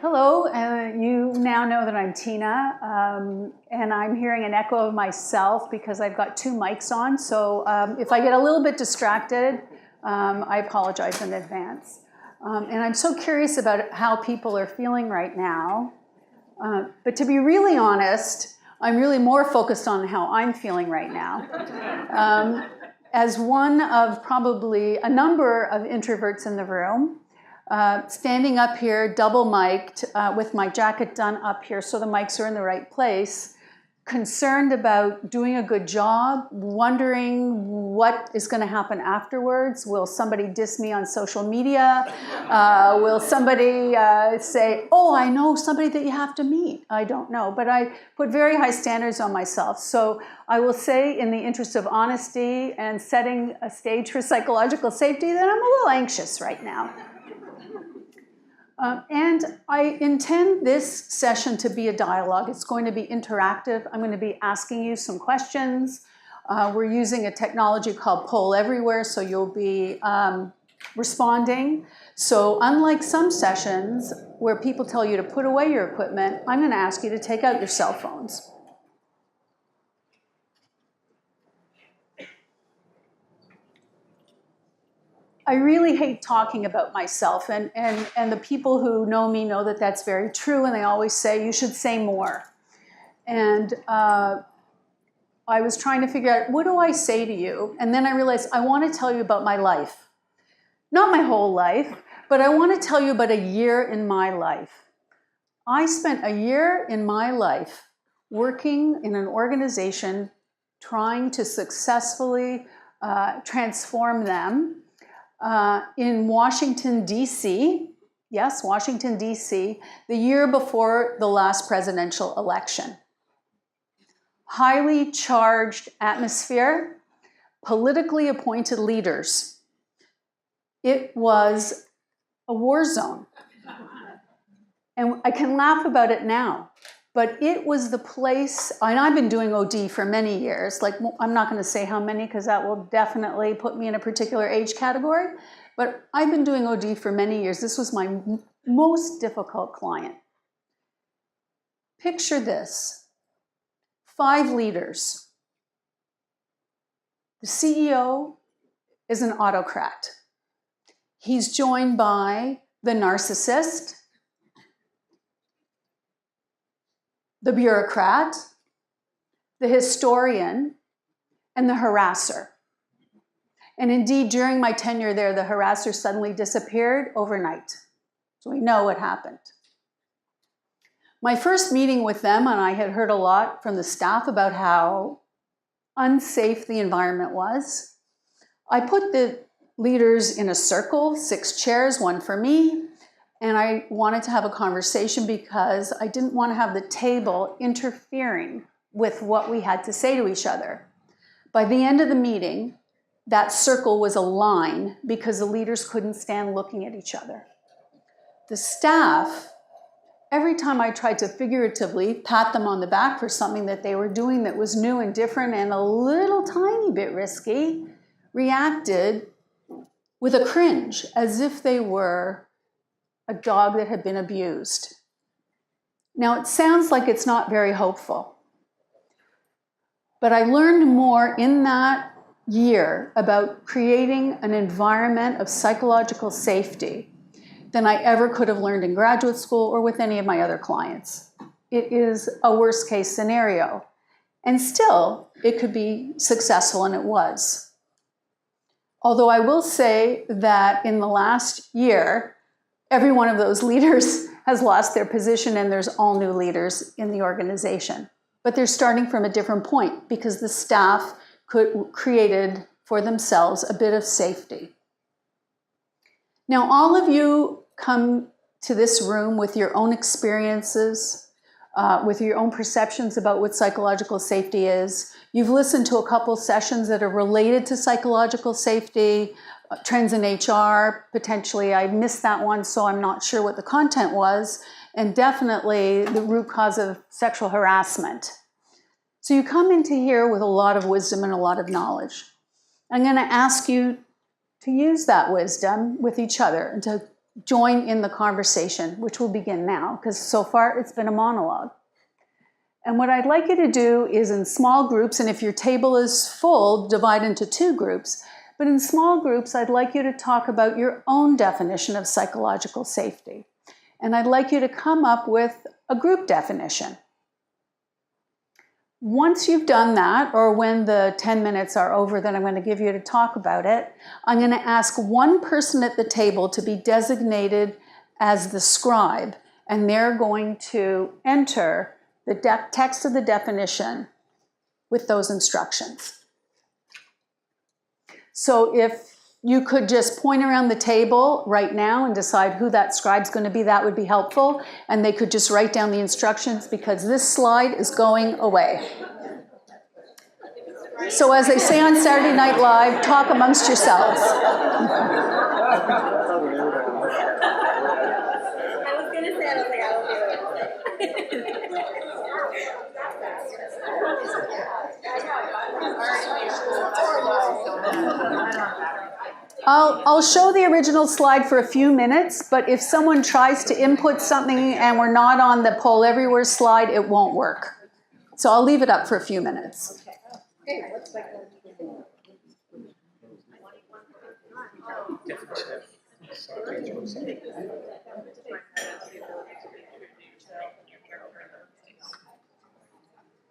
Hello, you now know that I'm Tina, and I'm hearing an echo of myself because I've got two mics on, so if I get a little bit distracted, I apologize in advance. And I'm so curious about how people are feeling right now, but to be really honest, I'm really more focused on how I'm feeling right now. As one of probably a number of introverts in the room, standing up here, double mic'd, with my jacket done up here so the mics are in the right place, concerned about doing a good job, wondering what is going to happen afterwards. Will somebody diss me on social media? Will somebody say, oh, I know somebody that you have to meet? I don't know, but I put very high standards on myself. So I will say, in the interest of honesty and setting a stage for psychological safety, that I'm a little anxious right now. And I intend this session to be a dialogue. It's going to be interactive. I'm going to be asking you some questions. We're using a technology called Poll Everywhere, so you'll be responding. So unlike some sessions where people tell you to put away your equipment, I'm going to ask you to take out your cell phones. I really hate talking about myself, and the people who know me know that that's very true, and they always say, you should say more. And I was trying to figure out, what do I say to you? And then I realized I want to tell you about my life. Not my whole life, but I want to tell you about a year in my life. I spent a year in my life working in an organization trying to successfully transform them in Washington, D.C., yes, Washington, D.C., the year before the last presidential election. Highly charged atmosphere, politically appointed leaders. It was a war zone. And I can laugh about it now, but it was the place, and I've been doing OD for many years, like I'm not going to say how many because that will definitely put me in a particular age category, but I've been doing OD for many years. This was my most difficult client. Picture this, 5 leaders. The CEO is an autocrat. He's joined by the narcissist, the bureaucrat, the historian, and the harasser. And indeed, during my tenure there, the harasser suddenly disappeared overnight. So we know what happened. My first meeting with them, and I had heard a lot from the staff about how unsafe the environment was, I put the leaders in a circle, 6 chairs, 1 for me, and I wanted to have a conversation because I didn't want to have the table interfering with what we had to say to each other. By the end of the meeting, that circle was a line because the leaders couldn't stand looking at each other. The staff, every time I tried to figuratively pat them on the back for something that they were doing that was new and different and a little tiny bit risky, reacted with a cringe, as if they were a dog that had been abused. Now, it sounds like it's not very hopeful, but I learned more in that year about creating an environment of psychological safety than I ever could have learned in graduate school or with any of my other clients. It is a worst case scenario, and still it could be successful, and it was. Although I will say that in the last year, every one of those leaders has lost their position, and there's all new leaders in the organization. But they're starting from a different point because the staff created for themselves a bit of safety. Now, all of you come to this room with your own experiences, with your own perceptions about what psychological safety is. You've listened to a couple sessions that are related to psychological safety, trends in HR, potentially. I missed that one, so I'm not sure what the content was, and definitely the root cause of sexual harassment. So you come into here with a lot of wisdom and a lot of knowledge. I'm going to ask you to use that wisdom with each other and to join in the conversation, which will begin now, because so far it's been a monologue. And what I'd like you to do is in small groups, and if your table is full, divide into 2 groups. But in small groups, I'd like you to talk about your own definition of psychological safety. And I'd like you to come up with a group definition. Once you've done that, or when the 10 minutes are over that I'm going to give you to talk about it, I'm going to ask one person at the table to be designated as the scribe, and they're going to enter the text of the definition with those instructions. So if you could just point around the table right now and decide who that scribe's going to be, that would be helpful. And they could just write down the instructions because this slide is going away. So as they say on Saturday Night Live, talk amongst yourselves. I was going to say, I was like, I'll do it. I'll show the original slide for a few minutes, but if someone tries to input something and we're not on the Poll Everywhere slide, it won't work. So I'll leave it up for a few minutes.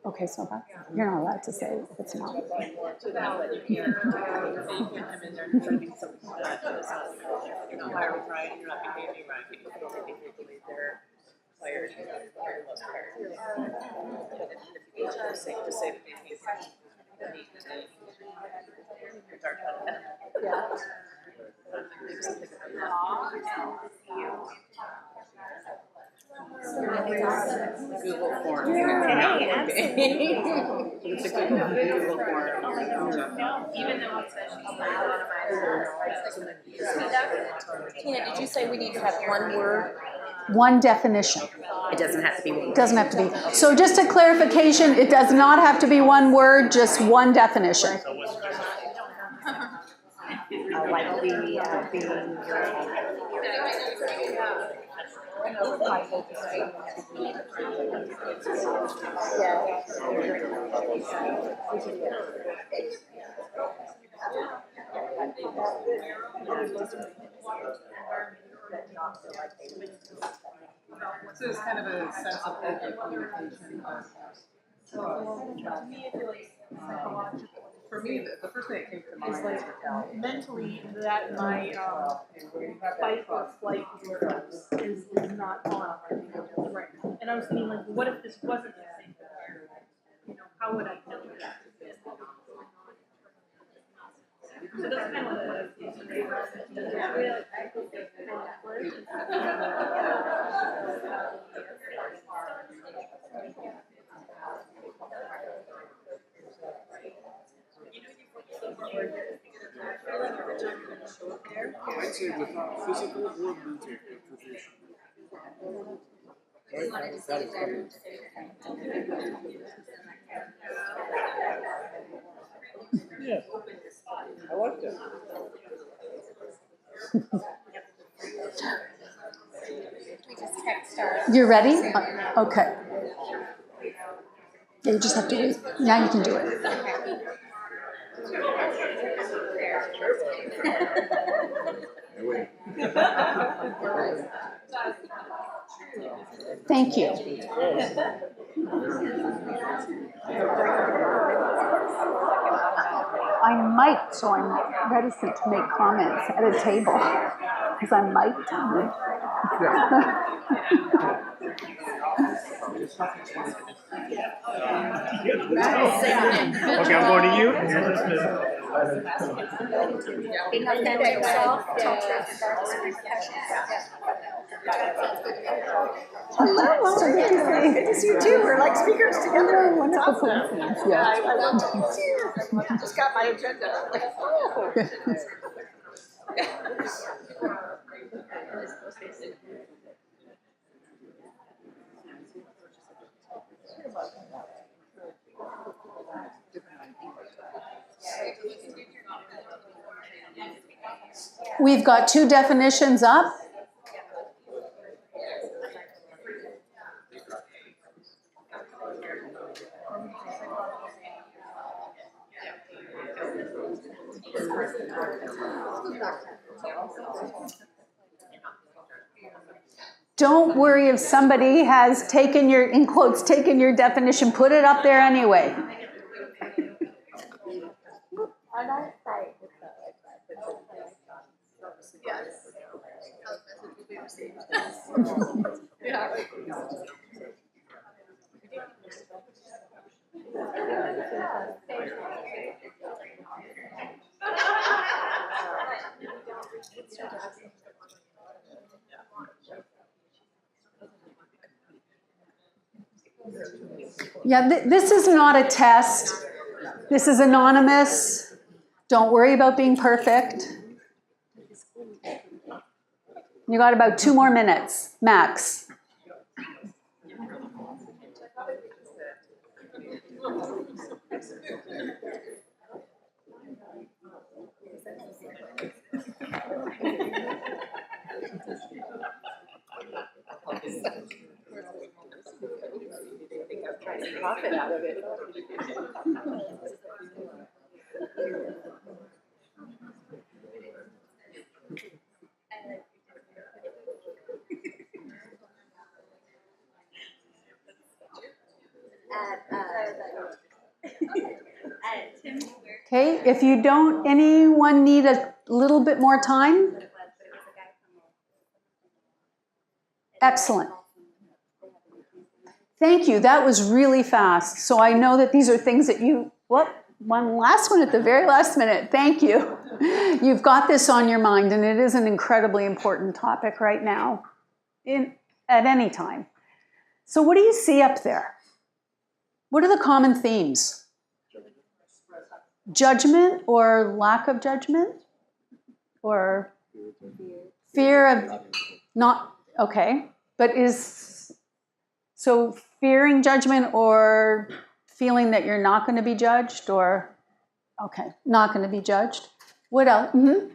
Okay, so you're not allowed to say if it's not. Google Form. It's a Google Form. Even though it says Tina, did you say we need to have one word? One definition. it doesn't have to be one. It doesn't have to be. So just a clarification, it does not have to be one word, just one definition. Like being So it's kind of a sense of open communication. For me, the first thing that came to mind is like mentally that my fight or flight is not on. Right. And I was thinking, like, what if this wasn't the same? You know, how would I know that? So that's kind of I'd say without physical or mental deprivation. Right? That is coming. Yeah, I like that. You're ready? Okay. Yeah, you just have to wait. Now you can do it. Thank you. I might, so I'm reticent to make comments at a table, because I might. Okay, I'm going to you. Being authentic yourself, talk to us regardless of repercussions. Hello, Good to see you too. We're like speakers together. Wonderful coincidence. Yeah. I love to meet you. Just got my agenda. Like, oh. We've got two definitions up. Don't worry if somebody has taken your, in quotes, taken your definition, put it up there anyway. On our site, Yeah, this is not a test. This is anonymous. Don't worry about being perfect. You got about 2 more minutes, max. Profit out of it. Okay, if you don't, anyone need a little bit more time? Excellent. Thank you, that was really fast. So I know that these are things that you, well, one last one at the very last minute. Thank you. You've got this on your mind, and it is an incredibly important topic right now, at any time. So what do you see up there? What are the common themes? Judgment or lack of judgment? Or fear of not, okay. But so fearing judgment or feeling that you're not going to be judged, or, okay, not going to be judged. What else? Mm-hmm.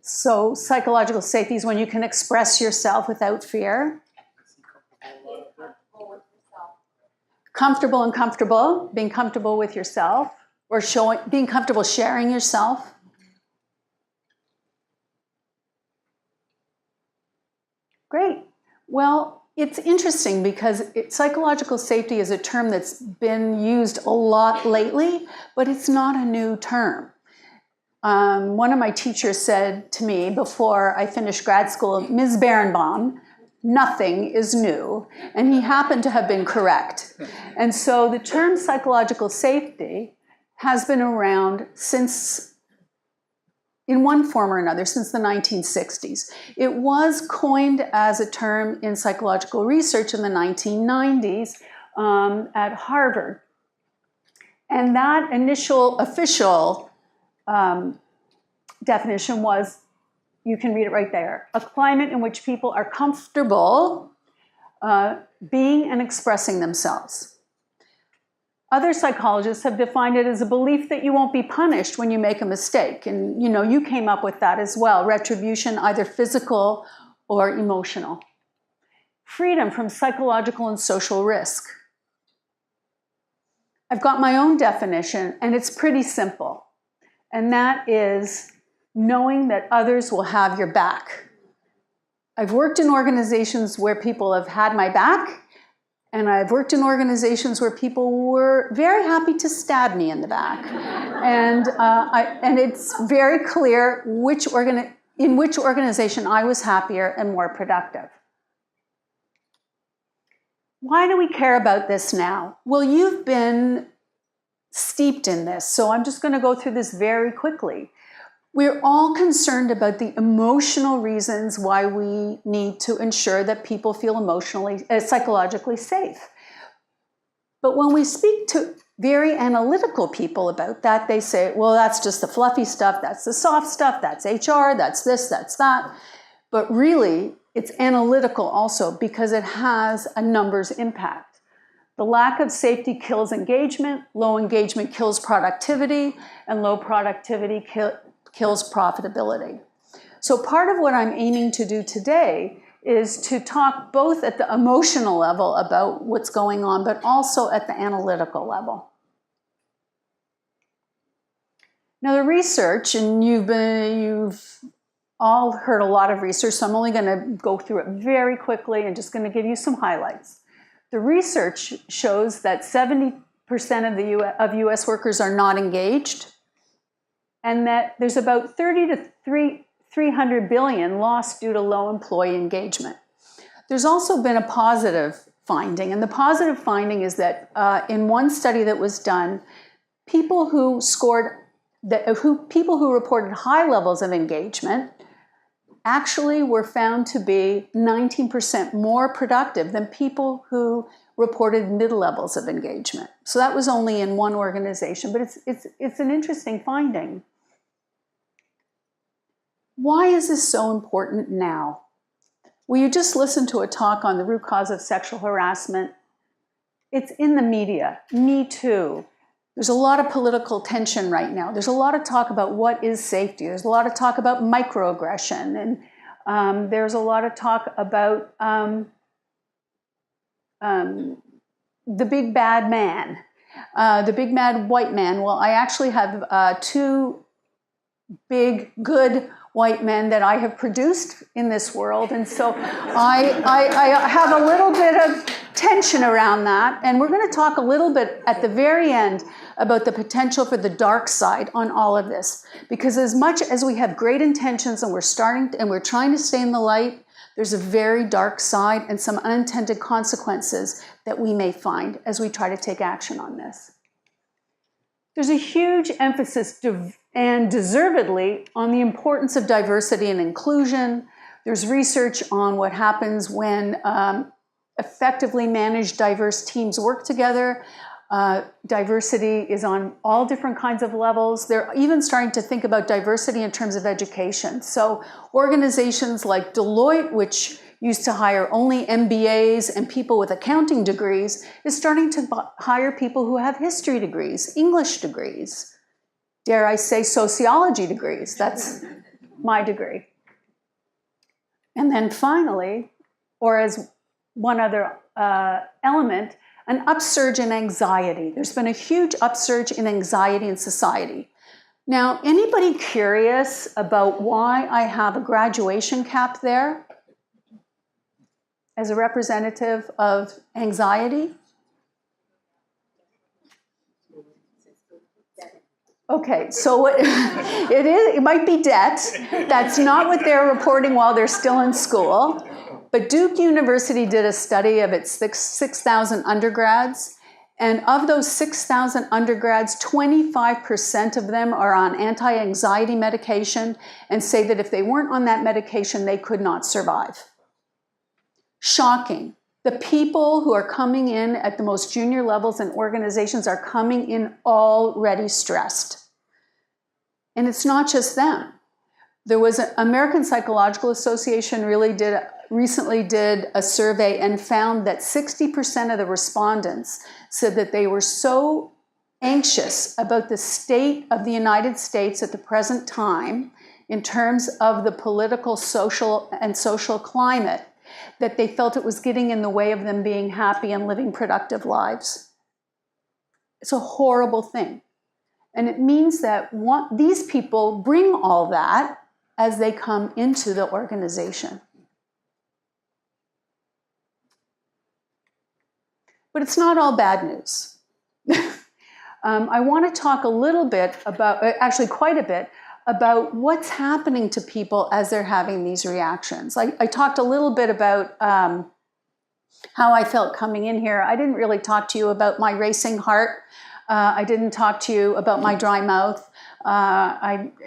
So psychological safety is when you can express yourself without fear. Comfortable and comfortable, being comfortable with yourself, or being comfortable sharing yourself. Great. Well, it's interesting because psychological safety is a term that's been used a lot lately, but it's not a new term. One of my teachers said to me before I finished grad school, Ms. Beranbaum, nothing is new, and he happened to have been correct. And so the term psychological safety has been around since, in one form or another, since the 1960s. It was coined as a term in psychological research in the 1990s at Harvard. And that initial official definition was, you can read it right there, a climate in which people are comfortable being and expressing themselves. Other psychologists have defined it as a belief that you won't be punished when you make a mistake. And you came up with that as well, retribution, either physical or emotional. Freedom from psychological and social risk. I've got my own definition, and it's pretty simple. And that is knowing that others will have your back. I've worked in organizations where people have had my back, and I've worked in organizations where people were very happy to stab me in the back. And it's very clear in which organization I was happier and more productive. Why do we care about this now? Well, you've been steeped in this, so I'm just going to go through this very quickly. We're all concerned about the emotional reasons why we need to ensure that people feel psychologically safe. But when we speak to very analytical people about that, they say, well, that's just the fluffy stuff, that's the soft stuff, that's HR, that's this, that's that. But really, it's analytical also because it has a numbers impact. The lack of safety kills engagement, low engagement kills productivity, and low productivity kills profitability. So part of what I'm aiming to do today is to talk both at the emotional level about what's going on, but also at the analytical level. Now the research, and you've all heard a lot of research, so I'm only going to go through it very quickly and just going to give you some highlights. The research shows that 70% of US workers are not engaged, and that there's about 30 to 300 billion lost due to low employee engagement. There's also been a positive finding, and the positive finding is that in one study that was done, people who reported high levels of engagement actually were found to be 19% more productive than people who reported mid levels of engagement. So that was only in one organization, but it's an interesting finding. Why is this so important now? Well, you just listened to a talk on the root cause of sexual harassment. It's in the media. Me too. There's a lot of political tension right now. There's a lot of talk about what is safety. There's a lot of talk about microaggression. And there's a lot of talk about the big bad man, the big mad white man. Well, I actually have two big, good white men that I have produced in this world. And so I have a little bit of tension around that. And we're going to talk a little bit at the very end about the potential for the dark side on all of this. Because as much as we have great intentions and we're trying to stay in the light, there's a very dark side and some unintended consequences that we may find as we try to take action on this. There's a huge emphasis, and deservedly, on the importance of diversity and inclusion. There's research on what happens when effectively managed diverse teams work together. Diversity is on all different kinds of levels. They're even starting to think about diversity in terms of education. So organizations like Deloitte, which used to hire only MBAs and people with accounting degrees, is starting to hire people who have history degrees, English degrees, dare I say sociology degrees. That's my degree. And then finally, or as one other element, an upsurge in anxiety. There's been a huge upsurge in anxiety in society. Now, anybody curious about why I have a graduation cap there as a representative of anxiety? Okay, so it might be debt. That's not what they're reporting while they're still in school. But Duke University did a study of its 6,000 undergrads. And of those 6,000 undergrads, 25% of them are on anti-anxiety medication and say that if they weren't on that medication, they could not survive. Shocking. The people who are coming in at the most junior levels in organizations are coming in already stressed. And it's not just them. There was an American Psychological Association recently did a survey and found that 60% of the respondents said that they were so anxious about the state of the United States at the present time in terms of the political, social climate that they felt it was getting in the way of them being happy and living productive lives. It's a horrible thing. And it means that these people bring all that as they come into the organization. But it's not all bad news. I want to talk a little bit about, actually quite a bit, about what's happening to people as they're having these reactions. I talked a little bit about how I felt coming in here. I didn't really talk to you about my racing heart. I didn't talk to you about my dry mouth,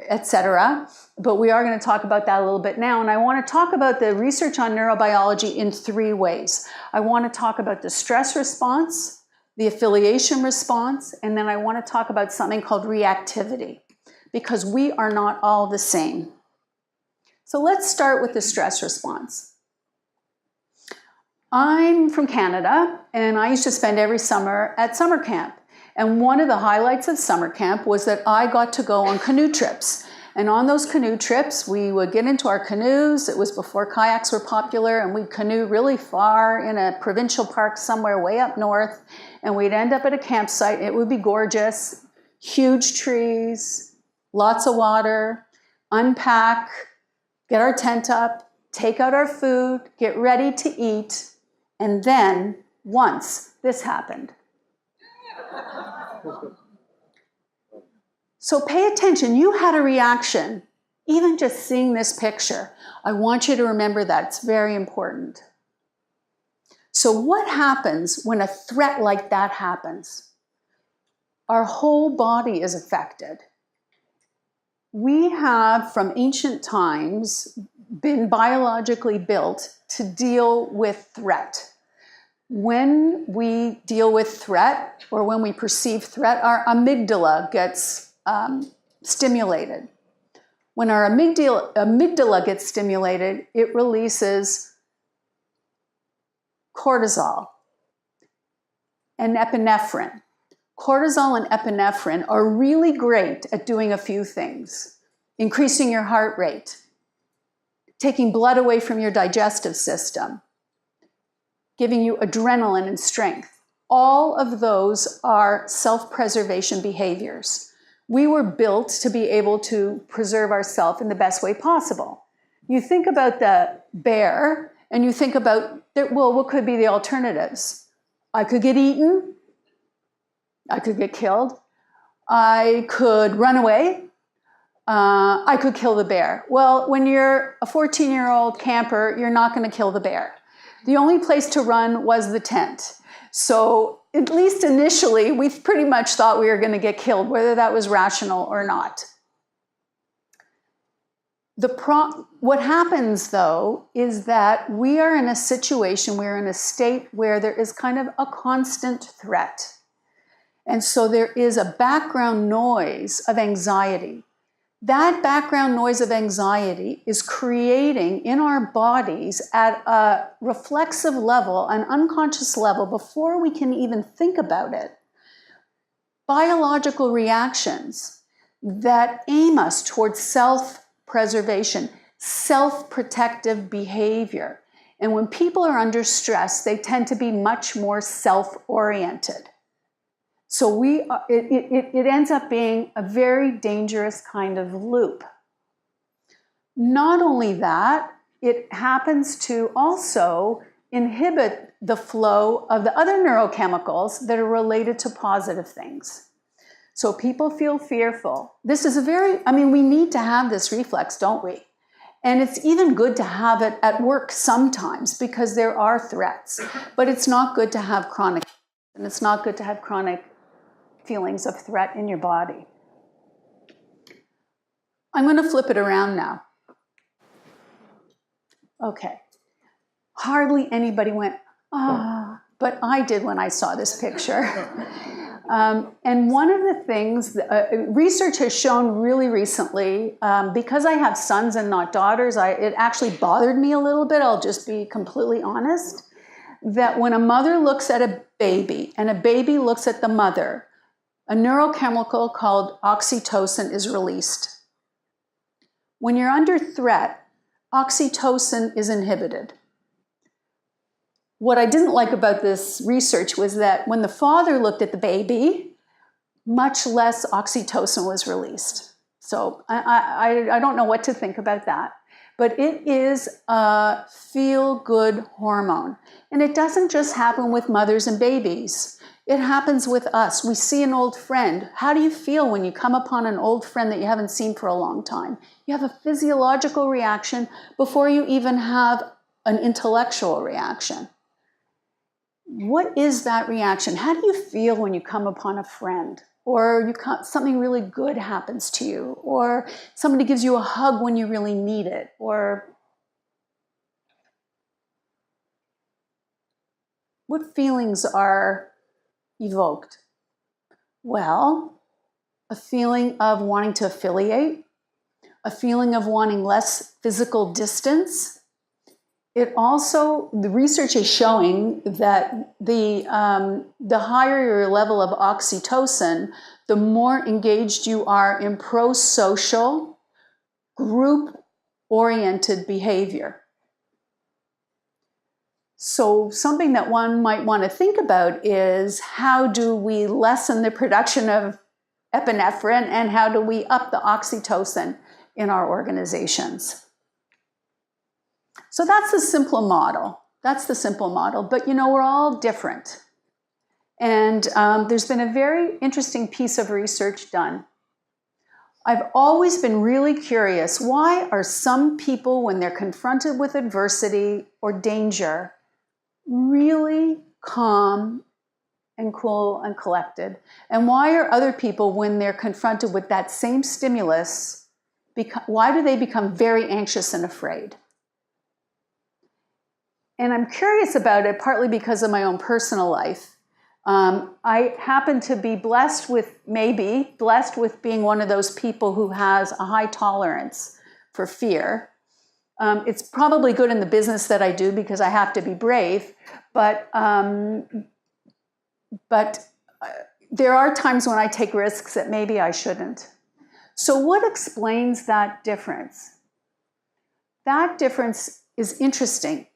etc. But we are going to talk about that a little bit now. And I want to talk about the research on neurobiology in three ways. I want to talk about the stress response, the affiliation response, and then I want to talk about something called reactivity, because we are not all the same. So let's start with the stress response. I'm from Canada, and I used to spend every summer at summer camp. And one of the highlights of summer camp was that I got to go on canoe trips. And on those canoe trips, we would get into our canoes. It was before kayaks were popular, and we'd canoe really far in a provincial park somewhere way up north. And we'd end up at a campsite. It would be gorgeous, huge trees, lots of water, unpack, get our tent up, take out our food, get ready to eat, and then once this happened. So pay attention. You had a reaction, even just seeing this picture. I want you to remember that. It's very important. So what happens when a threat like that happens? Our whole body is affected. We have, from ancient times, been biologically built to deal with threat. When we deal with threat, or when we perceive threat, our amygdala gets stimulated. When our amygdala gets stimulated, it releases cortisol and epinephrine. Cortisol and epinephrine are really great at doing a few things: increasing your heart rate, taking blood away from your digestive system, giving you adrenaline and strength. All of those are self-preservation behaviors. We were built to be able to preserve ourselves in the best way possible. You think about the bear, and you think about, well, what could be the alternatives? I could get eaten. I could get killed. I could run away. I could kill the bear. Well, when you're a 14-year-old camper, you're not going to kill the bear. The only place to run was the tent. So at least initially, we pretty much thought we were going to get killed, whether that was rational or not. What happens, though, is that we are in a situation, we're in a state where there is kind of a constant threat. And so there is a background noise of anxiety. That background noise of anxiety is creating in our bodies at a reflexive level, an unconscious level, before we can even think about it, biological reactions that aim us towards self-preservation, self-protective behavior. And when people are under stress, they tend to be much more self-oriented. So it ends up being a very dangerous kind of loop. Not only that, it happens to also inhibit the flow of the other neurochemicals that are related to positive things. So people feel fearful. This is we need to have this reflex, don't we? And it's even good to have it at work sometimes because there are threats. But it's not good to have chronic, and it's not good to have chronic feelings of threat in your body. I'm going to flip it around now. Okay. Hardly anybody went, but I did when I saw this picture. And one of the things, research has shown really recently, because I have sons and not daughters, it actually bothered me a little bit, I'll just be completely honest, that when a mother looks at a baby and a baby looks at the mother, a neurochemical called oxytocin is released. When you're under threat, oxytocin is inhibited. What I didn't like about this research was that when the father looked at the baby, much less oxytocin was released. So I don't know what to think about that. But it is a feel-good hormone. And it doesn't just happen with mothers and babies. It happens with us. We see an old friend. How do you feel when you come upon an old friend that you haven't seen for a long time? You have a physiological reaction before you even have an intellectual reaction. What is that reaction? How do you feel when you come upon a friend? Or something really good happens to you? Or somebody gives you a hug when you really need it? Or what feelings are evoked? Well, a feeling of wanting to affiliate, a feeling of wanting less physical distance. It also, the research is showing that the higher your level of oxytocin, the more engaged you are in pro-social, group-oriented behavior. So something that one might want to think about is, how do we lessen the production of epinephrine, and how do we up the oxytocin in our organizations. So that's the simple model. That's the simple model. But you know, we're all different. And there's been a very interesting piece of research done. I've always been really curious, why are some people, when they're confronted with adversity or danger, really calm and cool and collected? And why are other people, when they're confronted with that same stimulus, why do they become very anxious and afraid? And I'm curious about it, partly because of my own personal life. I happen to be blessed with being one of those people who has a high tolerance for fear. It's probably good in the business that I do because I have to be brave, but there are times when I take risks that maybe I shouldn't. So what explains that difference? That difference is interesting.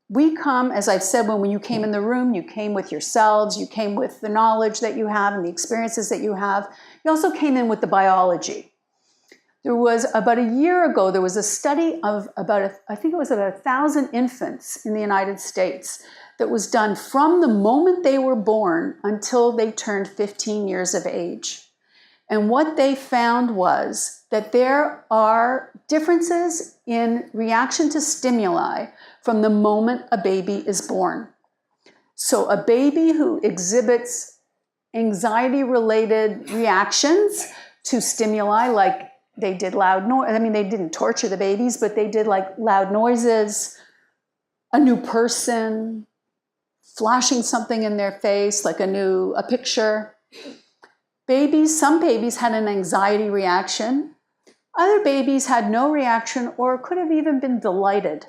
We come, as I've said, when you came in the room, you came with yourselves, you came with the knowledge that you have and the experiences that you have. You also came in with the biology. There was, about a year ago, there was a study of I think it was about 1,000 infants in the United States that was done from the moment they were born until they turned 15 years of age. And what they found was that there are differences in reaction to stimuli from the moment a baby is born. So a baby who exhibits anxiety-related reactions to stimuli, like they did loud noise, I mean, they didn't torture the babies, but they did like loud noises, a new person, flashing something in their face, like a picture. Some babies had an anxiety reaction. Other babies had no reaction or could have even been delighted.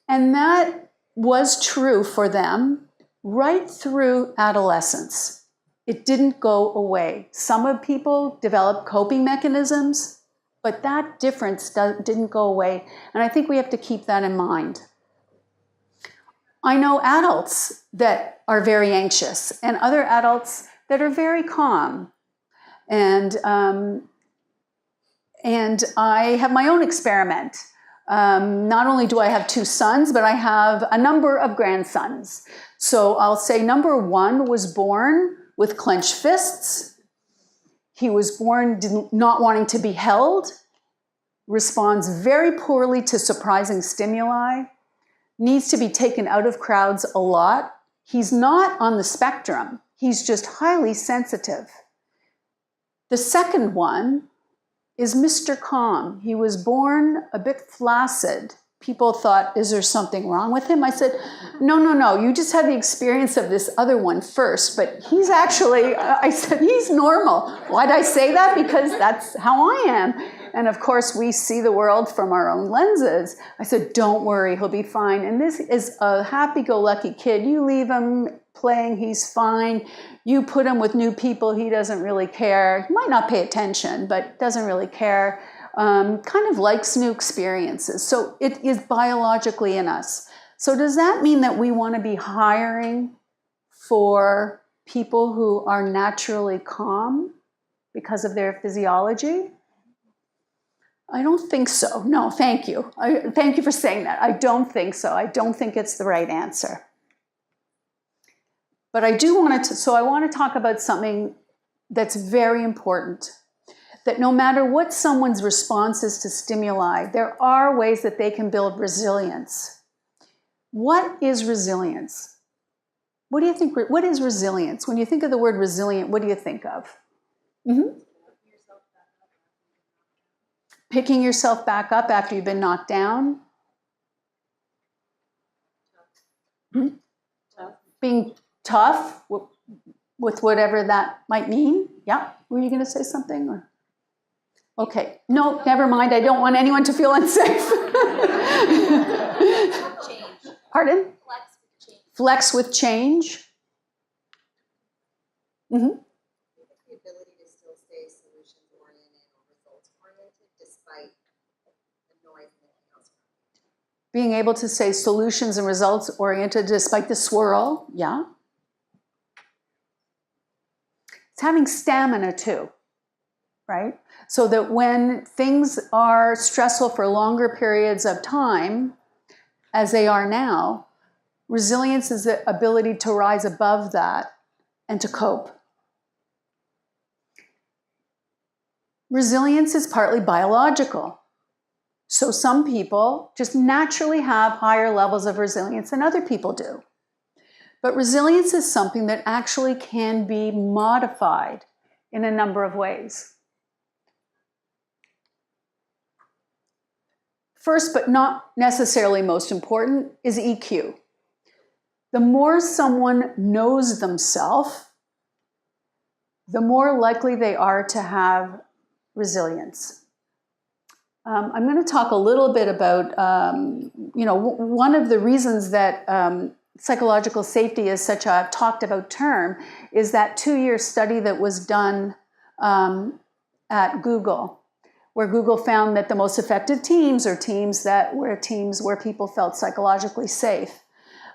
And that was true for them right through adolescence. It didn't go away. Some people developed coping mechanisms, but that difference didn't go away. And I think we have to keep that in mind. I know adults that are very anxious and other adults that are very calm. And I have my own experiment. Not only do I have 2 sons, but I have a number of grandsons. So I'll say number 1 was born with clenched fists. He was born not wanting to be held, responds very poorly to surprising stimuli, needs to be taken out of crowds a lot. He's not on the spectrum. He's just highly sensitive. The second one is Mr. Calm. He was born a bit flaccid. People thought, is there something wrong with him? I said, no, you just had the experience of this other one first, but he's actually, I said, he's normal. Why'd I say that? Because that's how I am. And of course, we see the world from our own lenses. I said, don't worry, he'll be fine. And this is a happy-go-lucky kid. You leave him playing, he's fine. You put him with new people, he doesn't really care. He might not pay attention, but doesn't really care. Kind of likes new experiences. So it is biologically in us. So does that mean that we want to be hiring for people who are naturally calm because of their physiology? I don't think so. No, thank you. Thank you for saying that. I don't think so. I don't think it's the right answer. But I do want to, I want to talk about something that's very important. That no matter what someone's response is to stimuli, there are ways that they can build resilience. What is resilience? What do you think? What is resilience? When you think of the word resilient, what do you think of? Mm-hmm. Picking yourself back up after you've been knocked down. Mm-hmm. Being tough with whatever that might mean. Yeah. Were you going to say something? Or? Okay. No, never mind. I don't want anyone to feel unsafe. Change. Pardon? Flex with change. Flex with change. Mm-hmm. The ability to still stay solutions-oriented or results-oriented despite the noise and everything else. Being able to say solutions and results-oriented despite the swirl. Yeah. It's having stamina too, right? So that when things are stressful for longer periods of time, as they are now, resilience is the ability to rise above that and to cope. Resilience is partly biological. So some people just naturally have higher levels of resilience than other people do. But resilience is something that actually can be modified in a number of ways. First, but not necessarily most important, is EQ. The more someone knows themselves, the more likely they are to have resilience. I'm going to talk a little bit about, one of the reasons that psychological safety is such a talked about term is that 2-year study that was done at Google, where Google found that the most effective teams are teams where people felt psychologically safe.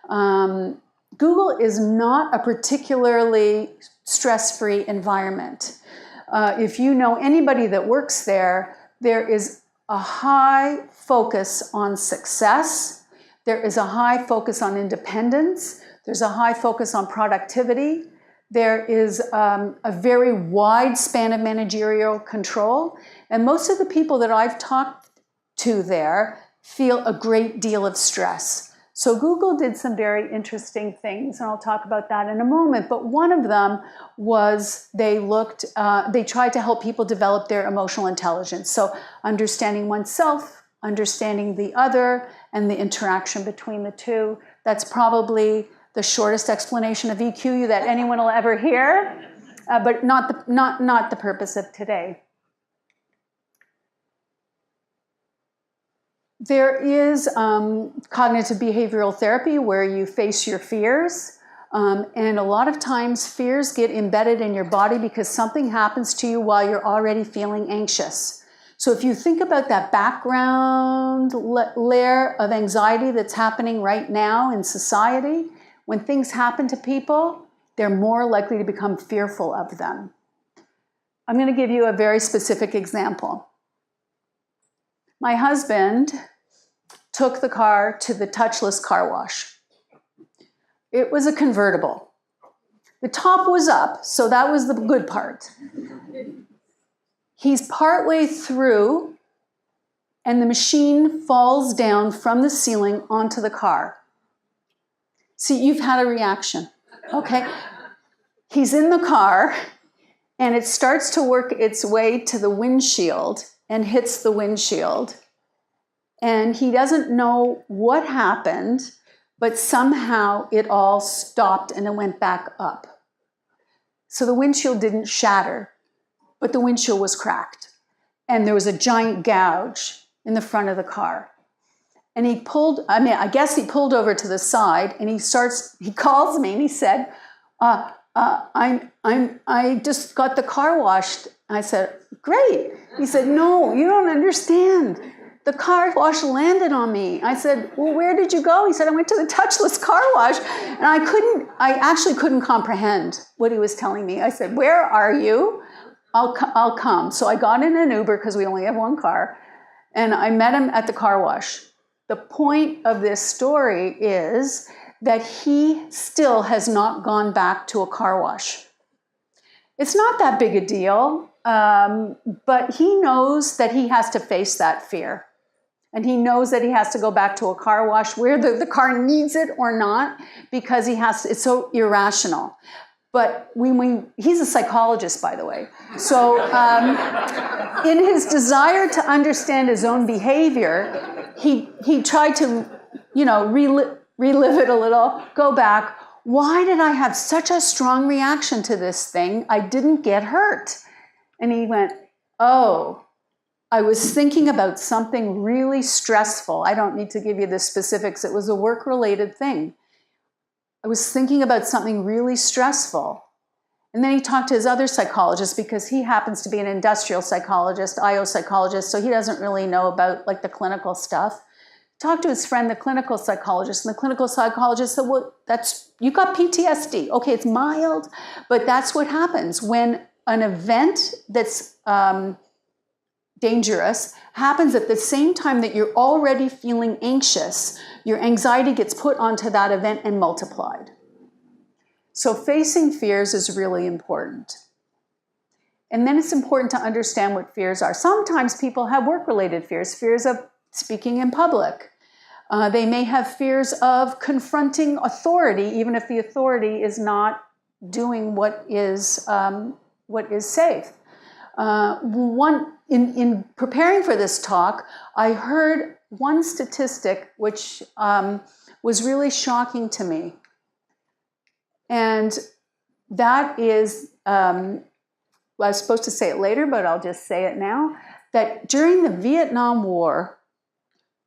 Google is not a particularly stress-free environment. If you know anybody that works there, there is a high focus on success. There is a high focus on independence. There's a high focus on productivity. There is a very wide span of managerial control. And most of the people that I've talked to there feel a great deal of stress. So Google did some very interesting things, and I'll talk about that in a moment. But one of them was they tried to help people develop their emotional intelligence. So understanding oneself, understanding the other, and the interaction between the two. That's probably the shortest explanation of EQ that anyone will ever hear, but not the purpose of today. There is cognitive behavioral therapy where you face your fears. And a lot of times fears get embedded in your body because something happens to you while you're already feeling anxious. So if you think about that background layer of anxiety that's happening right now in society, when things happen to people, they're more likely to become fearful of them. I'm going to give you a very specific example. My husband took the car to the touchless car wash. It was a convertible. The top was up, so that was the good part. He's partway through, and the machine falls down from the ceiling onto the car. See, you've had a reaction, okay? He's in the car, and it starts to work its way to the windshield and hits the windshield. And he doesn't know what happened, but somehow it all stopped and it went back up. So the windshield didn't shatter, but the windshield was cracked. And there was a giant gouge in the front of the car. And I guess he pulled over to the side, and he calls me and he said, I just got the car washed. I said, great. He said, no, you don't understand. The car wash landed on me. I said, well, where did you go? He said, I went to the touchless car wash. And I actually couldn't comprehend what he was telling me. I said, where are you? I'll come. So I got in an Uber because we only have one car. And I met him at the car wash. The point of this story is that he still has not gone back to a car wash. It's not that big a deal, but he knows that he has to face that fear. And he knows that he has to go back to a car wash where the car needs it or not, because it's so irrational. But he's a psychologist, by the way. So in his desire to understand his own behavior, he tried to, relive it a little, go back. Why did I have such a strong reaction to this thing? I didn't get hurt. And he went, oh, I was thinking about something really stressful. I don't need to give you the specifics. It was a work-related thing. I was thinking about something really stressful. And then he talked to his other psychologist, because he happens to be an industrial psychologist, IO psychologist, so he doesn't really know about the clinical stuff. talked to his friend, the clinical psychologist, and the clinical psychologist said, well, you got PTSD. Okay, it's mild, but that's what happens when an event that's dangerous happens at the same time that you're already feeling anxious. Your anxiety gets put onto that event and multiplied. So facing fears is really important. And then it's important to understand what fears are. Sometimes people have work-related fears, fears of speaking in public. They may have fears of confronting authority, even if the authority is not doing what is safe. In preparing for this talk, I heard one statistic which was really shocking to me. And that is, I was supposed to say it later, but I'll just say it now, that during the Vietnam War,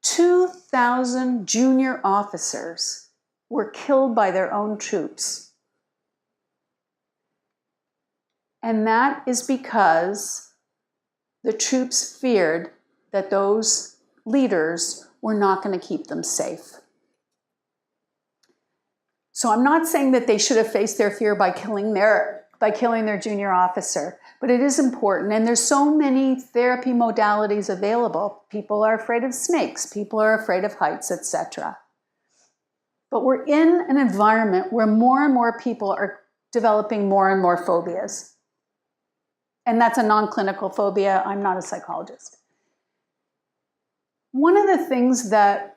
2,000 junior officers were killed by their own troops. And that is because the troops feared that those leaders were not going to keep them safe. So I'm not saying that they should have faced their fear by killing their junior officer, but it is important. And there's so many therapy modalities available. People are afraid of snakes. People are afraid of heights, etc. But we're in an environment where more and more people are developing more and more phobias. And that's a non-clinical phobia. I'm not a psychologist. One of the things that,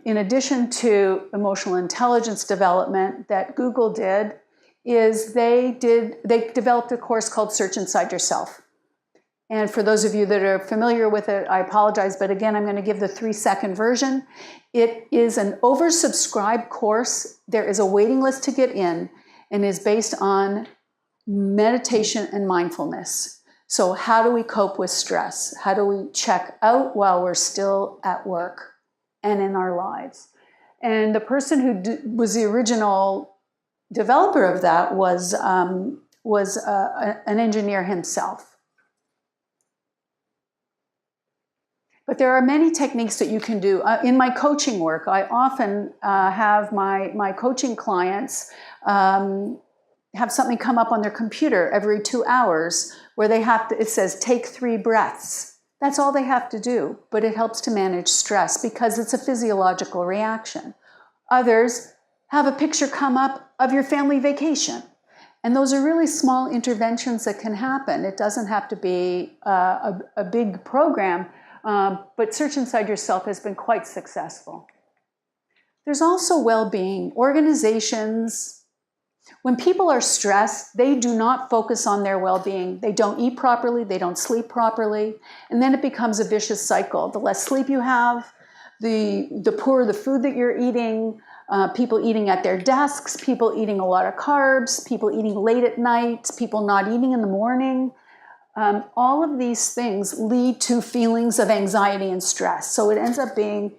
in addition to emotional intelligence development that Google did, is they developed a course called Search Inside Yourself. And for those of you that are familiar with it, I apologize, but again, I'm going to give the 3-second version. It is an oversubscribed course. There is a waiting list to get in, and is based on meditation and mindfulness. So how do we cope with stress? How do we check out while we're still at work and in our lives? And the person who was the original developer of that was an engineer himself. But there are many techniques that you can do. In my coaching work, I often have my coaching clients have something come up on their computer every 2 hours where it says, take 3 breaths. That's all they have to do, but it helps to manage stress because it's a physiological reaction. Others have a picture come up of your family vacation. And those are really small interventions that can happen. It doesn't have to be a big program, but Search Inside Yourself has been quite successful. There's also well-being. Organizations, when people are stressed, they do not focus on their well-being. They don't eat properly, they don't sleep properly, and then it becomes a vicious cycle. The less sleep you have, the poorer the food that you're eating, people eating at their desks, people eating a lot of carbs, people eating late at night, people not eating in the morning. All of these things lead to feelings of anxiety and stress. So it ends up being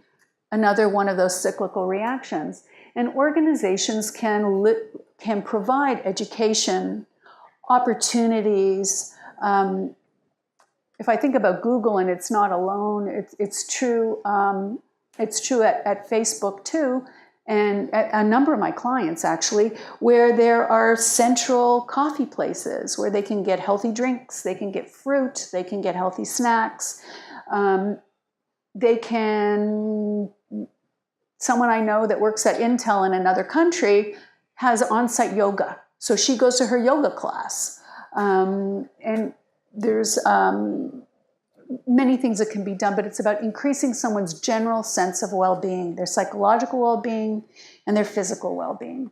another one of those cyclical reactions. And organizations can provide education, opportunities. If I think about Google, and it's not alone, it's true. It's true at Facebook too, and at a number of my clients actually, where there are central coffee places where they can get healthy drinks, they can get fruit, they can get healthy snacks. Someone I know that works at Intel in another country has on-site yoga. So she goes to her yoga class. And there's many things that can be done, but it's about increasing someone's general sense of well-being, their psychological well-being, and their physical well-being.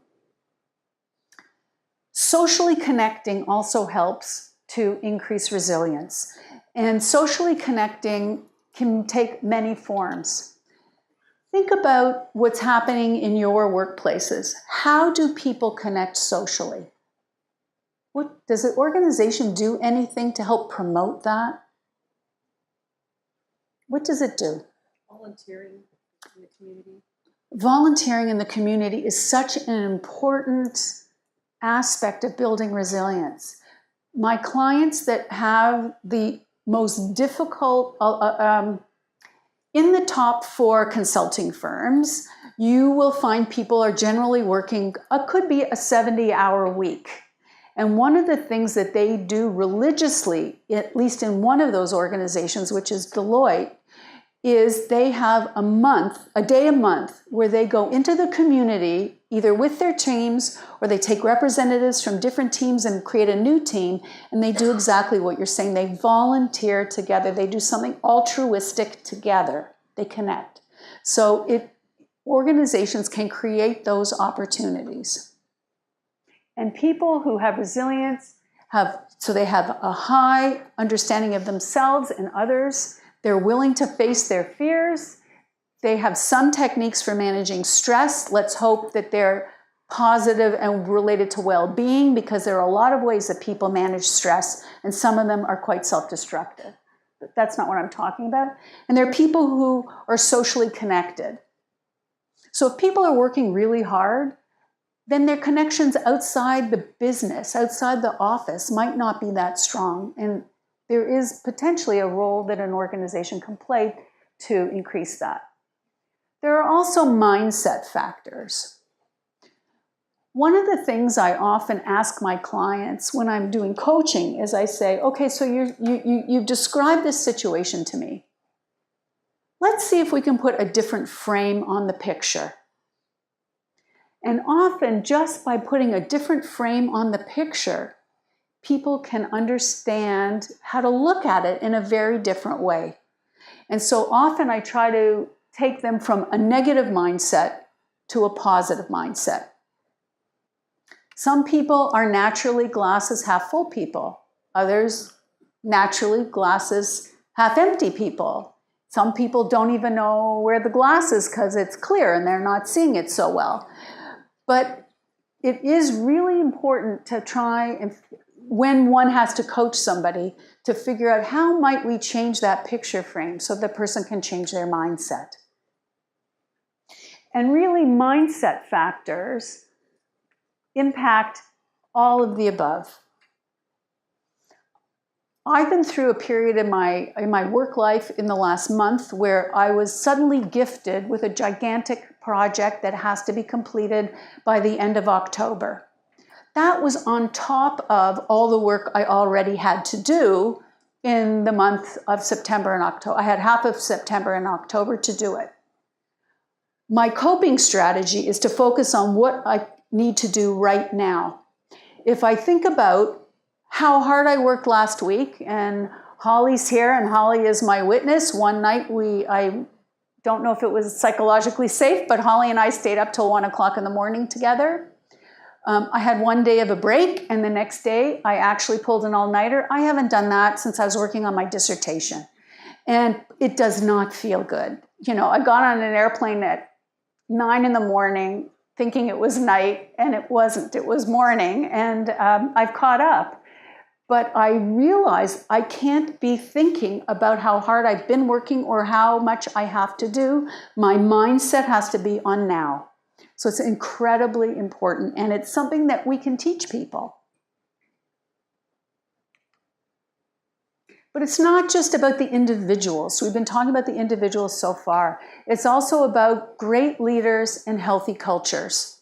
Socially connecting also helps to increase resilience. And socially connecting can take many forms. Think about what's happening in your workplaces. How do people connect socially? Does the organization do anything to help promote that? What does it do? Volunteering in the community. Volunteering in the community is such an important aspect of building resilience. My clients that have the most difficult in the top 4 consulting firms, you will find people are generally working, could be a 70-hour week. And one of the things that they do religiously, at least in one of those organizations, which is Deloitte, is they have a day a month, where they go into the community, either with their teams, or they take representatives from different teams and create a new team, and they do exactly what you're saying. They volunteer together. They do something altruistic together. They connect. So organizations can create those opportunities. And people who have resilience they have a high understanding of themselves and others. They're willing to face their fears. They have some techniques for managing stress. Let's hope that they're positive and related to well-being, because there are a lot of ways that people manage stress, and some of them are quite self-destructive. But that's not what I'm talking about. And there are people who are socially connected. So if people are working really hard, then their connections outside the business, outside the office, might not be that strong. And there is potentially a role that an organization can play to increase that. There are also mindset factors. One of the things I often ask my clients when I'm doing coaching is I say, okay, so you've described this situation to me. Let's see if we can put a different frame on the picture. And often, just by putting a different frame on the picture, people can understand how to look at it in a very different way. And so often I try to take them from a negative mindset to a positive mindset. Some people are naturally glasses half full people. Others naturally glasses half empty people. Some people don't even know where the glass is because it's clear and they're not seeing it so well. But it is really important to try, and when one has to coach somebody, to figure out how might we change that picture frame so the person can change their mindset. And really, mindset factors impact all of the above. I've been through a period in my work life in the last month where I was suddenly gifted with a gigantic project that has to be completed by the end of October. That was on top of all the work I already had to do in the month of September and October. I had half of September and October to do it. My coping strategy is to focus on what I need to do right now. If I think about how hard I worked last week, and Holly's here, and Holly is my witness. One night I don't know if it was psychologically safe, but Holly and I stayed up till 1 o'clock in the morning together. I had one day of a break, and the next day I actually pulled an all-nighter. I haven't done that since I was working on my dissertation. And it does not feel good. You know, I got on an airplane at 9 in the morning thinking it was night, and it wasn't. It was morning, and I've caught up. But I realize I can't be thinking about how hard I've been working or how much I have to do. My mindset has to be on now. So it's incredibly important, and it's something that we can teach people. But it's not just about the individuals. We've been talking about the individuals so far. It's also about great leaders and healthy cultures.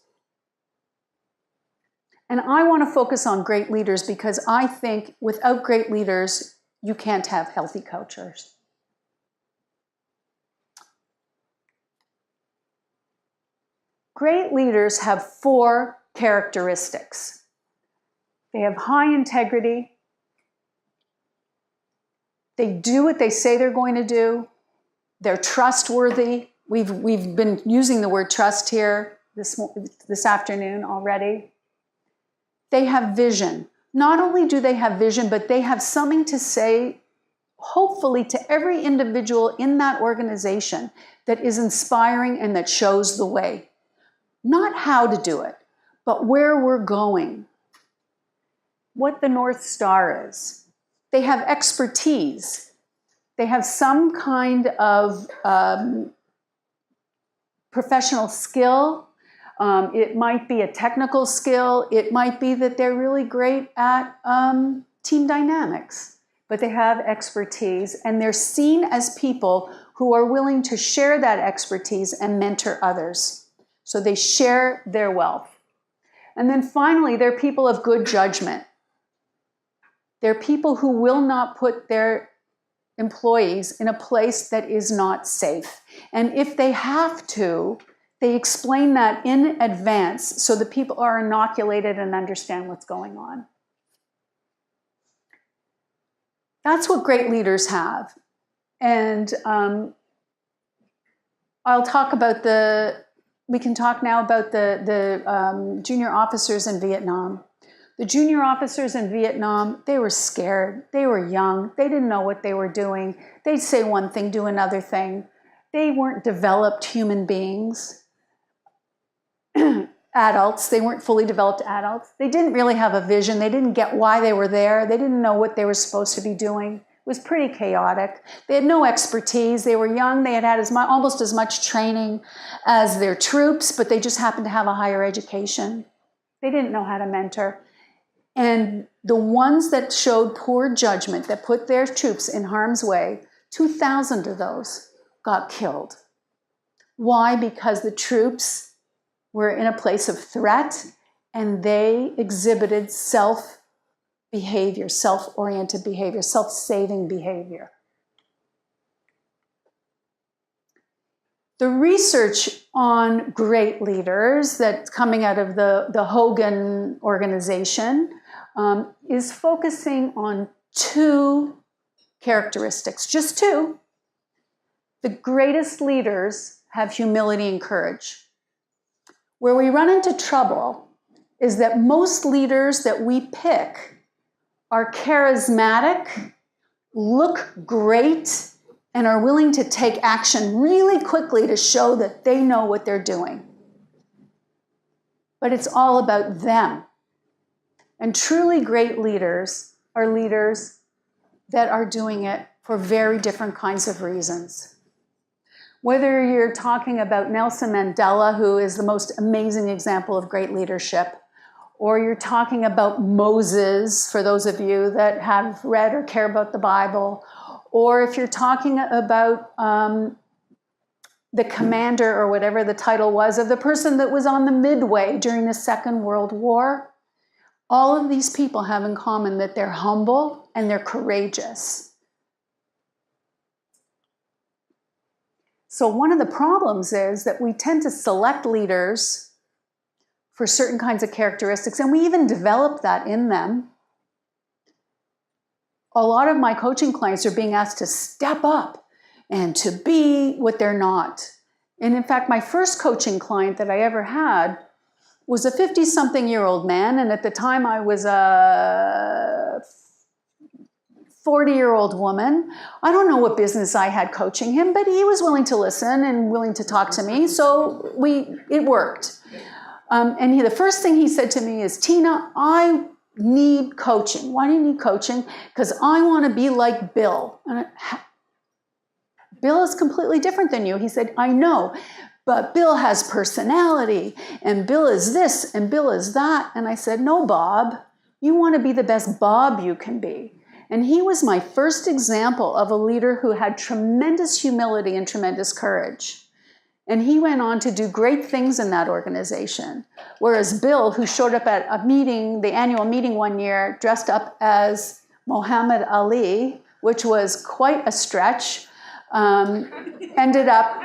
And I want to focus on great leaders because I think without great leaders, you can't have healthy cultures. Great leaders have 4 characteristics. They have high integrity. They do what they say they're going to do. They're trustworthy. We've been using the word trust here this afternoon already. They have vision. Not only do they have vision, but they have something to say, hopefully, to every individual in that organization that is inspiring and that shows the way. Not how to do it, but where we're going, what the North Star is. They have expertise. They have some kind of professional skill. It might be a technical skill. It might be that they're really great at team dynamics, but they have expertise, and they're seen as people who are willing to share that expertise and mentor others. So they share their wealth. And then finally, they're people of good judgment. They're people who will not put their employees in a place that is not safe. And if they have to, they explain that in advance so the people are inoculated and understand what's going on. That's what great leaders have. And I'll talk about we can talk now about the junior officers in Vietnam. The junior officers in Vietnam, they were scared. They were young. They didn't know what they were doing. They'd say one thing, do another thing. They weren't developed human beings. Adults, they weren't fully developed adults. They didn't really have a vision. They didn't get why they were there. They didn't know what they were supposed to be doing. It was pretty chaotic. They had no expertise. They were young. They had almost as much training as their troops, but they just happened to have a higher education. They didn't know how to mentor. And the ones that showed poor judgment, that put their troops in harm's way, 2,000 of those got killed. Why? Because the troops were in a place of threat and they exhibited self-behavior, self-oriented behavior, self-saving behavior. The research on great leaders that's coming out of the Hogan organization is focusing on two characteristics, just two. The greatest leaders have humility and courage. Where we run into trouble is that most leaders that we pick are charismatic, look great, and are willing to take action really quickly to show that they know what they're doing. But it's all about them. And truly great leaders are leaders that are doing it for very different kinds of reasons. Whether you're talking about Nelson Mandela, who is the most amazing example of great leadership, or you're talking about Moses, for those of you that have read or care about the Bible, or if you're talking about the commander or whatever the title was of the person that was on the Midway during the Second World War, all of these people have in common that they're humble and they're courageous. So one of the problems is that we tend to select leaders for certain kinds of characteristics, and we even develop that in them. A lot of my coaching clients are being asked to step up and to be what they're not. And in fact, my first coaching client that I ever had was a 50-something-year-old man, and at the time I was a 40-year-old woman. I don't know what business I had coaching him, but he was willing to listen and willing to talk to me, so it worked. And the first thing he said to me is, Tina, I need coaching. Why do you need coaching? Because I want to be like Bill. And Bill is completely different than you. He said, I know, but Bill has personality, and Bill is this, and Bill is that. And I said, no, Bob, you want to be the best Bob you can be. And he was my first example of a leader who had tremendous humility and tremendous courage. And he went on to do great things in that organization. Whereas Bill, who showed up at a meeting, the annual meeting one year, dressed up as Muhammad Ali, which was quite a stretch, ended up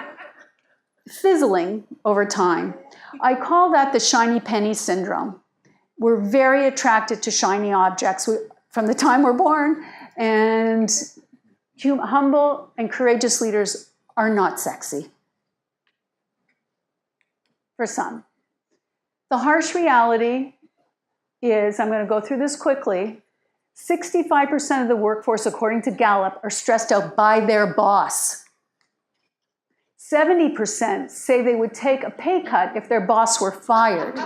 fizzling over time. I call that the shiny penny syndrome. We're very attracted to shiny objects from the time we're born, and humble and courageous leaders are not sexy. For some. The harsh reality is, I'm going to go through this quickly, 65% of the workforce, according to Gallup, are stressed out by their boss. 70% say they would take a pay cut if their boss were fired.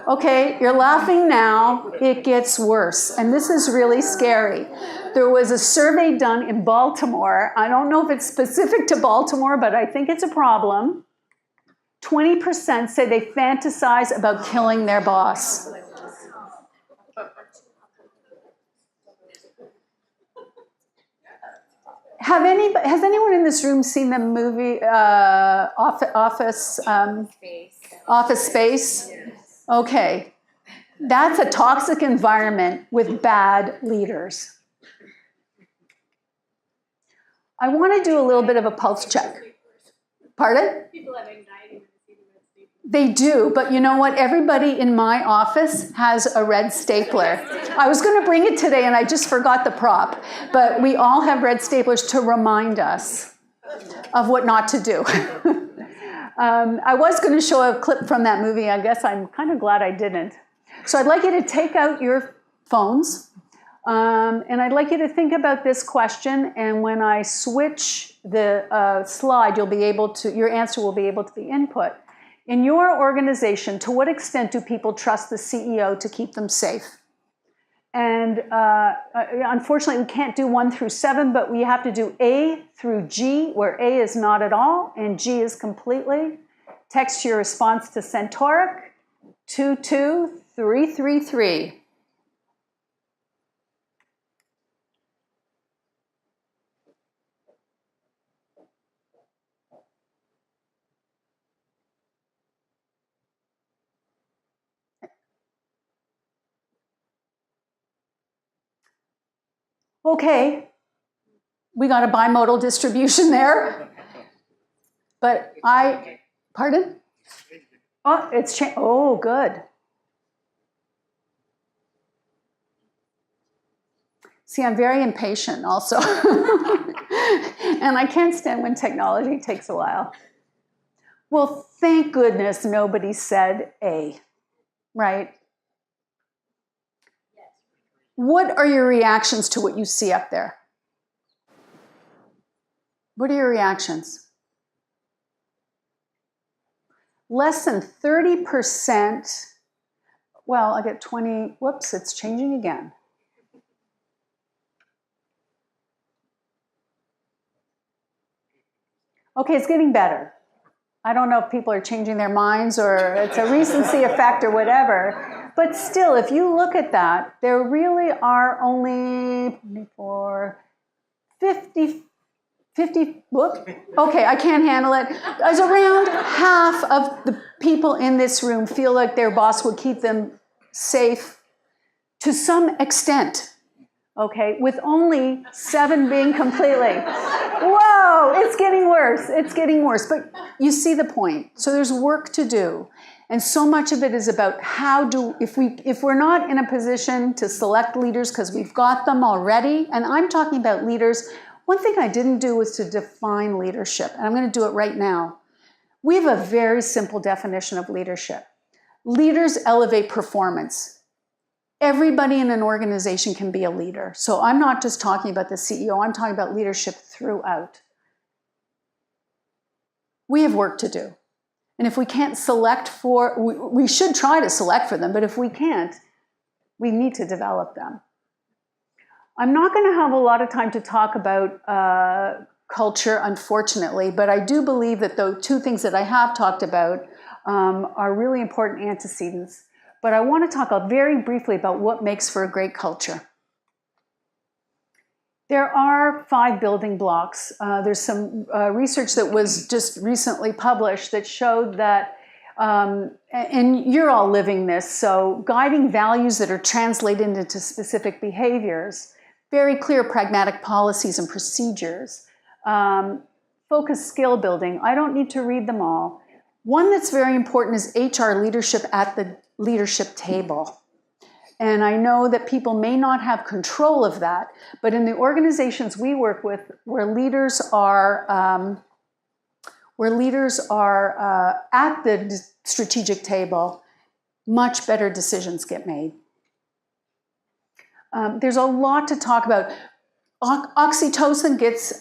Okay, you're laughing now. It gets worse. And this is really scary. There was a survey done in Baltimore. I don't know if it's specific to Baltimore, but I think it's a problem. 20% say they fantasize about killing their boss. Has anyone in this room seen the movie Office Space? Okay. That's a toxic environment with bad leaders. I want to do a little bit of a pulse check. Pardon? People have anxiety when they see the red stapler. They do, but you know what? Everybody in my office has a red stapler. I was going to bring it today and I just forgot the prop, but we all have red staplers to remind us of what not to do. I was going to show a clip from that movie. I guess I'm kind of glad I didn't. So I'd like you to take out your phones, and I'd like you to think about this question, and when I switch the slide, your answer will be able to be input. In your organization, to what extent do people trust the CEO to keep them safe? And unfortunately, we can't do 1 through 7, but we have to do A through G, where A is not at all and G is completely. Text your response to Centauric 22333. Okay, we got a bimodal distribution there, but pardon? Oh, it's changed. Oh, good. See, I'm very impatient also. And I can't stand when technology takes a while. Well, thank goodness nobody said A, right? What are your reactions to what you see up there? What are your reactions? Less than 30%, well, I get 20, whoops, it's changing again. Okay, it's getting better. I don't know if people are changing their minds or it's a recency effect or whatever, but still, if you look at that, there really are only 50, whoop, okay, I can't handle it. There's around half of the people in this room feel like their boss would keep them safe to some extent, okay, with only 7 being completely. Whoa, it's getting worse, but you see the point. So there's work to do. And so much of it is about if we're not in a position to select leaders because we've got them already, and I'm talking about leaders. One thing I didn't do was to define leadership, and I'm going to do it right now. We have a very simple definition of leadership. Leaders elevate performance. Everybody in an organization can be a leader. So I'm not just talking about the CEO, I'm talking about leadership throughout. We have work to do. And if we can't we should try to select for them, but if we can't, we need to develop them. I'm not going to have a lot of time to talk about culture, unfortunately, but I do believe that the 2 things that I have talked about are really important antecedents. But I want to talk very briefly about what makes for a great culture. There are 5 building blocks. There's some research that was just recently published that showed that, and you're all living this, so guiding values that are translated into specific behaviors, very clear pragmatic policies and procedures, focused skill building. I don't need to read them all. One that's very important is HR leadership at the leadership table. And I know that people may not have control of that, but in the organizations we work with, where leaders are at the strategic table, much better decisions get made. There's a lot to talk about. Oxytocin gets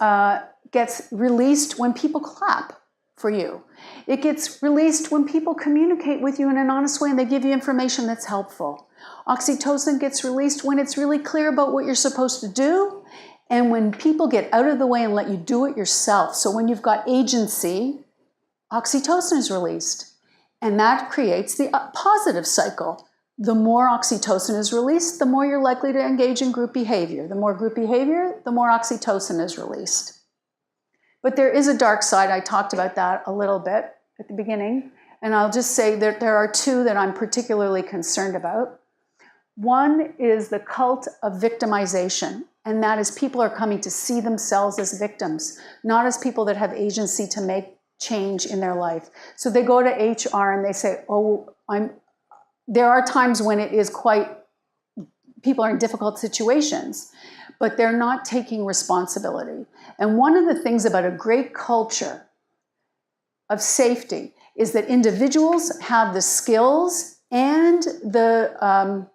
released when people clap for you. It gets released when people communicate with you in an honest way and they give you information that's helpful. Oxytocin gets released when it's really clear about what you're supposed to do and when people get out of the way and let you do it yourself. So when you've got agency, oxytocin is released. And that creates the positive cycle. The more oxytocin is released, the more you're likely to engage in group behavior. The more group behavior, the more oxytocin is released. But there is a dark side. I talked about that a little bit at the beginning. And I'll just say that there are two that I'm particularly concerned about. One is the cult of victimization, and that is people are coming to see themselves as victims, not as people that have agency to make change in their life. So they go to HR and they say, oh, there are times when it is people are in difficult situations, but they're not taking responsibility. And one of the things about a great culture of safety is that individuals have the skills and the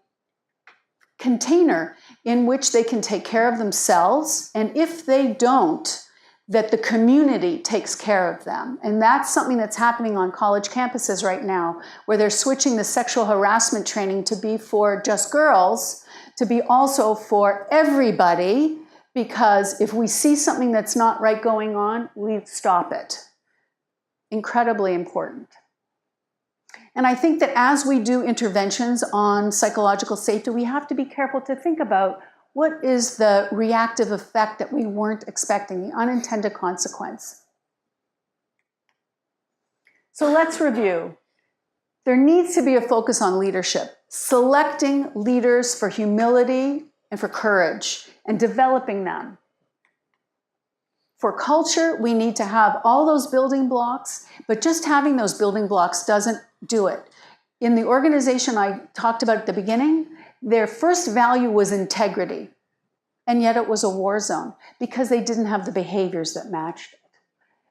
container in which they can take care of themselves, and if they don't, that the community takes care of them. And that's something that's happening on college campuses right now, where they're switching the sexual harassment training to be for just girls, to be also for everybody, because if we see something that's not right going on, we stop it. Incredibly important. And I think that as we do interventions on psychological safety, we have to be careful to think about what is the reactive effect that we weren't expecting, the unintended consequence. So let's review. There needs to be a focus on leadership, selecting leaders for humility and for courage, and developing them. For culture, we need to have all those building blocks, but just having those building blocks doesn't do it. In the organization I talked about at the beginning, their first value was integrity, and yet it was a war zone because they didn't have the behaviors that matched it.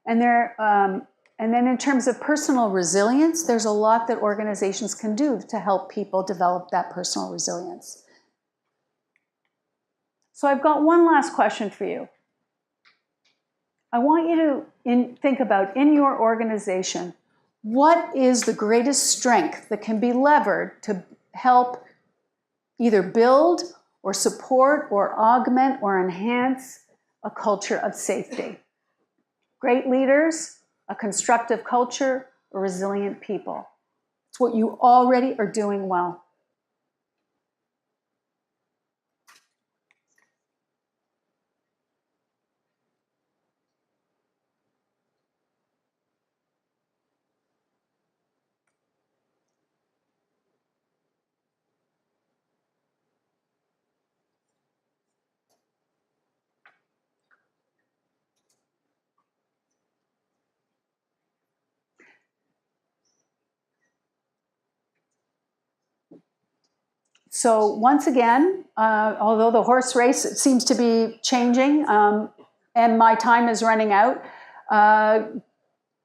And then in terms of personal resilience, there's a lot that organizations can do to help people develop that personal resilience. So I've got one last question for you. I want you to think about, in your organization, what is the greatest strength that can be levered to help either build or support or augment or enhance a culture of safety? Great leaders, a constructive culture, or resilient people. It's what you already are doing well. So once again, although the horse race seems to be changing and my time is running out,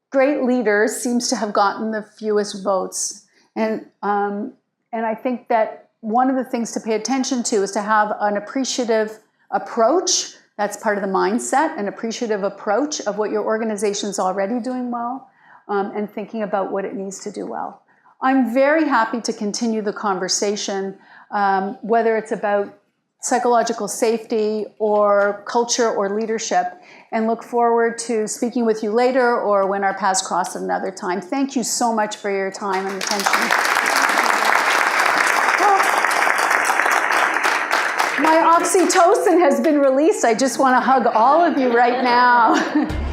great leaders seems to have gotten the fewest votes. And I think that one of the things to pay attention to is to have an appreciative approach. That's part of the mindset, an appreciative approach of what your organization's already doing well, and thinking about what it needs to do well. I'm very happy to continue the conversation, whether it's about psychological safety or culture or leadership, and look forward to speaking with you later or when our paths cross at another time. Thank you so much for your time and attention. My oxytocin has been released. I just want to hug all of you right now.